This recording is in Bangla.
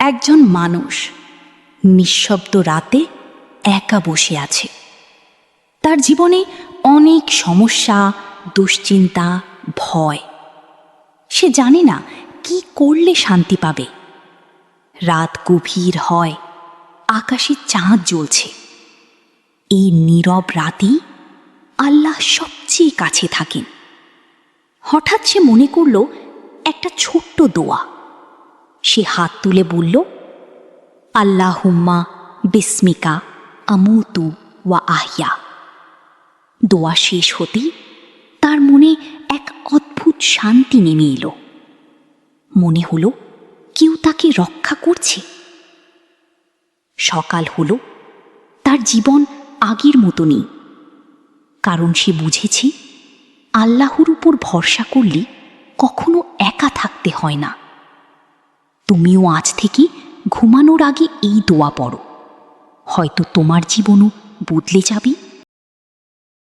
একজন মানুষ নিঃশব্দ রাতে একা বসে আছে। তার জীবনে অনেক সমস্যা, দুশ্চিন্তা, ভয়। সে জানে না কি করলে শান্তি পাবে। রাত গভীর হয়, আকাশে চাঁদ জ্বলছে। এই নীরব রাতেই আল্লাহ সবচেয়ে কাছে থাকেন। হঠাৎ সে মনে করল একটা ছোট্ট দোয়া। সে হাত তুলে বলল, আল্লাহুম্মা বিসমিকা আমুতু ওয়া আহিয়া। দোয়া শেষ হতেই তার মনে এক অদ্ভুত শান্তি নেমে এলো। মনে হলো কেউ তাকে রক্ষা করছে। সকাল হলো, তার জীবন আগের মতো নেই, কারণ সে বুঝেছে আল্লাহর উপর ভরসা করলে কখনো একা থাকতে হয় না। তুমিও আজ থেকে ঘুমানোর আগে এই দোয়া পড়ো, হয়তো তোমার জীবনও বদলে যাবে।